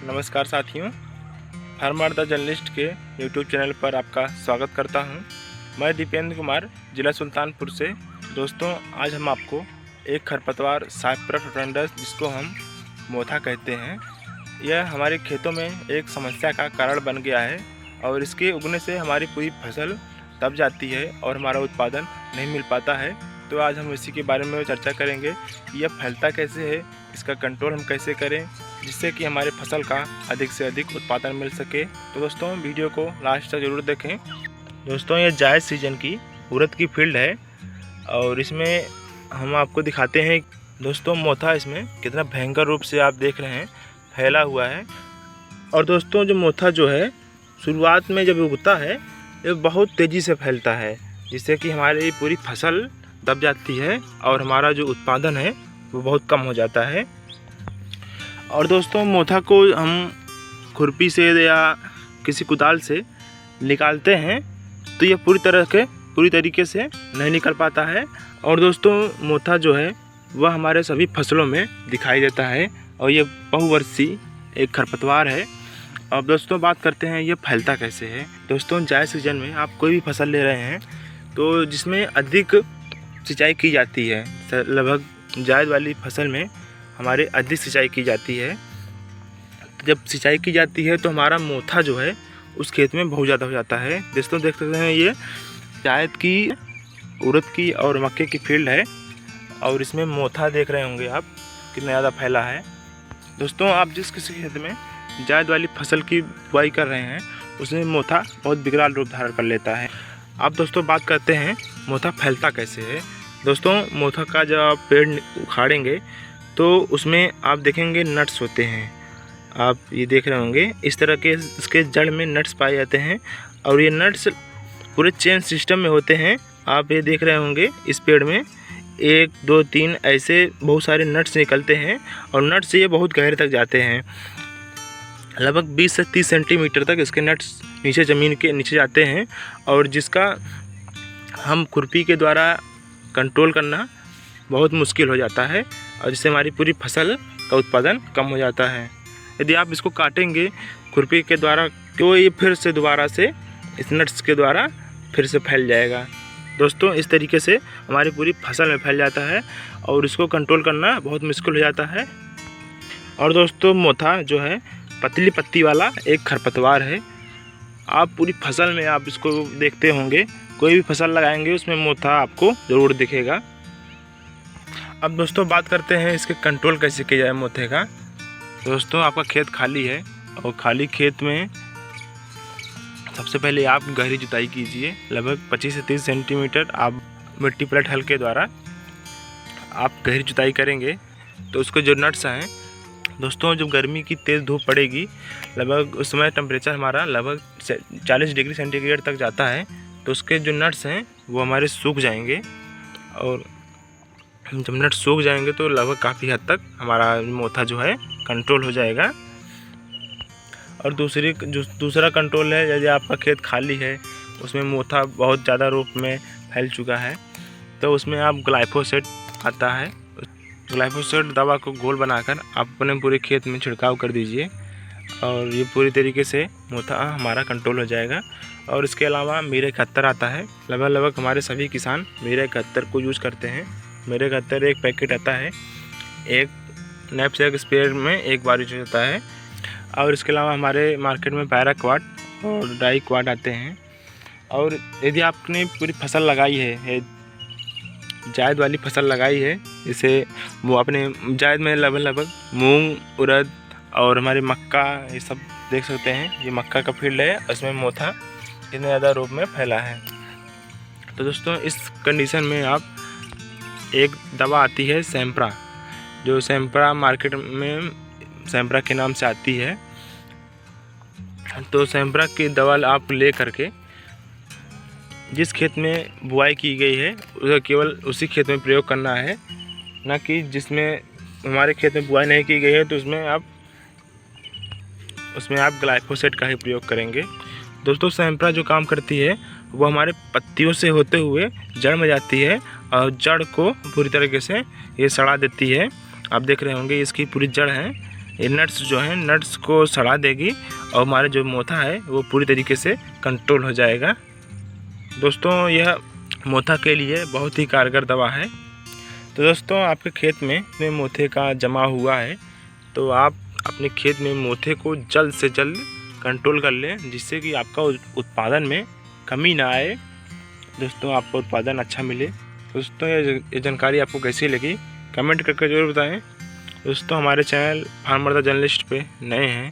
नमस्कार साथियों, farmer the journalist के यूट्यूब चैनल पर आपका स्वागत करता हूं। मैं दीपेंद्र कुमार, ज़िला सुल्तानपुर से। दोस्तों, आज हम आपको एक खरपतवार साइप्रस रोटेंडस, जिसको हम मोथा कहते हैं, यह हमारे खेतों में एक समस्या का कारण बन गया है और इसके उगने से हमारी पूरी फसल दब जाती है और हमारा उत्पादन नहीं मिल पाता है। तो आज हम इसी के बारे में चर्चा करेंगे कि यह फैलता कैसे है, इसका कंट्रोल हम कैसे करें जिससे कि हमारे फसल का अधिक से अधिक उत्पादन मिल सके। तो दोस्तों, वीडियो को लास्ट तक ज़रूर देखें। दोस्तों, ये जायद सीजन की उड़द की फील्ड है और इसमें हम आपको दिखाते हैं दोस्तों मोथा इसमें कितना भयंकर रूप से आप देख रहे हैं फैला हुआ है। और दोस्तों, जो मोथा जो है शुरुआत में जब उगता है ये बहुत तेज़ी से फैलता है, जिससे कि हमारी पूरी फसल दब जाती है और हमारा जो उत्पादन है वो बहुत कम हो जाता है। और दोस्तों, मोथा को हम खुरपी से या किसी कुदाल से निकालते हैं तो ये पूरी तरीके से नहीं निकल पाता है। और दोस्तों, मोथा जो है वह हमारे सभी फसलों में दिखाई देता है और ये बहुवर्षीय एक खरपतवार है। अब दोस्तों, बात करते हैं ये फैलता कैसे है। दोस्तों, जायद सीजन में आप कोई भी फसल ले रहे हैं तो जिसमें अधिक सिंचाई की जाती है, लगभग जायद वाली फसल में हमारे अधिक सिंचाई की जाती है। जब सिंचाई की जाती है तो हमारा मोथा जो है उस खेत में बहुत ज़्यादा हो जाता है। दोस्तों, देख सकते हैं ये जायद की, उड़द की और मक्के की फील्ड है और इसमें मोथा देख रहे होंगे आप कितना ज़्यादा फैला है। दोस्तों, आप जिस किसी खेत में जायद वाली फसल की बुआई कर रहे हैं उसमें मोथा बहुत विकराल रूप धारण कर लेता है। अब दोस्तों, बात करते हैं मोथा फैलता कैसे है। दोस्तों, मोथा का जब आप पेड़ उखाड़ेंगे तो उसमें आप देखेंगे नट्स होते हैं, आप ये देख रहे होंगे इस तरह के इसके जड़ में नट्स पाए जाते हैं और ये नट्स पूरे चेन सिस्टम में होते हैं। आप ये देख रहे होंगे इस पेड़ में 1 2 3 ऐसे बहुत सारे नट्स निकलते हैं और नट्स से ये बहुत गहरे तक जाते हैं, लगभग 20 से 30 सेंटीमीटर तक इसके नट्स नीचे ज़मीन के नीचे जाते हैं और जिसका हम खुरपी के द्वारा कंट्रोल करना बहुत मुश्किल हो जाता है और जिससे हमारी पूरी फसल का उत्पादन कम हो जाता है। यदि आप इसको काटेंगे खुरपी के द्वारा तो ये फिर से दोबारा से इस नट्स के द्वारा फिर से फैल जाएगा। दोस्तों, इस तरीके से हमारी पूरी फसल में फैल जाता है और इसको कंट्रोल करना बहुत मुश्किल हो जाता है। और दोस्तों, मोथा जो है पतली पत्ती वाला एक खरपतवार है। आप पूरी फसल में आप इसको देखते होंगे, कोई भी फसल लगाएंगे उसमें मोथा आपको ज़रूर दिखेगा। अब दोस्तों, बात करते हैं इसके कंट्रोल कैसे किया जाए मोथे का। दोस्तों, आपका खेत खाली है और खाली खेत में सबसे पहले आप गहरी जुताई कीजिए, लगभग 25 से 30 सेंटीमीटर आप मिट्टी पलट हल के द्वारा आप गहरी जुताई करेंगे तो उसके जो नट्स हैं दोस्तों, जब गर्मी की तेज़ धूप पड़ेगी, लगभग उस समय टेम्परेचर हमारा लगभग 40 डिग्री सेंटीग्रेड तक जाता है, तो उसके जो नट्स हैं वो हमारे सूख जाएंगे और जब नट्स सूख जाएंगे तो लगभग काफ़ी हद तक हमारा मोथा जो है कंट्रोल हो जाएगा। और दूसरा कंट्रोल है, यदि आपका खेत खाली है उसमें मोथा बहुत ज़्यादा रूप में फैल चुका है तो उसमें आप ग्लाइफोसेट आता है, ग्लाइफोसेट दवा को घोल बनाकर आप अपने पूरे खेत में छिड़काव कर दीजिए और ये पूरी तरीके से मोथा हमारा कंट्रोल हो जाएगा। और इसके अलावा मीरा 71 आता है, लगभग हमारे सभी किसान मीरा 71 को यूज़ करते हैं। मीरा 71 एक पैकेट आता है, एक नैपसेक स्प्रे में एक बार यूज होता है। और इसके अलावा हमारे मार्केट में पैराक्वाट और डाइक्वाट आते हैं। और यदि आपने पूरी फसल लगाई है, जायद वाली फसल लगाई है, जैसे वो अपने जायद में लगभग मूंग, उड़द और हमारे मक्का, ये सब देख सकते हैं, ये मक्का का फील्ड है, उसमें मोथा इतने ज़्यादा रूप में फैला है। तो दोस्तों, इस कंडीशन में आप एक दवा आती है सैम्प्रा, जो सैम्प्रा मार्केट में सैम्प्रा के नाम से आती है, तो सैम्प्रा की दवा आप ले करके जिस खेत में बुआई की गई है उसे केवल उसी खेत में प्रयोग करना है, ना कि जिसमें हमारे खेत में बुआई नहीं की गई है तो उसमें आप ग्लाइफोसेट का ही प्रयोग करेंगे। दोस्तों, सैम्प्रा जो काम करती है वो हमारे पत्तियों से होते हुए जड़ में जाती है और जड़ को पूरी तरीके से ये सड़ा देती है। आप देख रहे होंगे इसकी पूरी जड़ है ये नट्स जो हैं नट्स को सड़ा देगी और हमारे जो मोथा है वो पूरी तरीके से कंट्रोल हो जाएगा। दोस्तों यह मोथा के लिए बहुत ही कारगर दवा है। तो दोस्तों आपके खेत में मोथे का जमा हुआ है तो आप अपने खेत में मोथे को जल्द से जल्द कंट्रोल कर लें, जिससे कि आपका उत्पादन में कमी ना आए। दोस्तों आपका उत्पादन अच्छा मिले। दोस्तों ये जानकारी आपको कैसी लगी कमेंट करके ज़रूर बताएं। दोस्तों हमारे चैनल फार्मर द जर्नलिस्ट पे नए हैं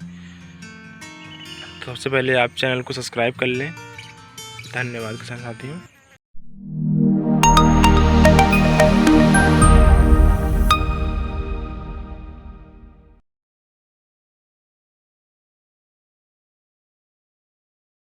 तो सबसे पहले आप चैनल को सब्सक्राइब कर लें। धन्यवाद किसान साथियों।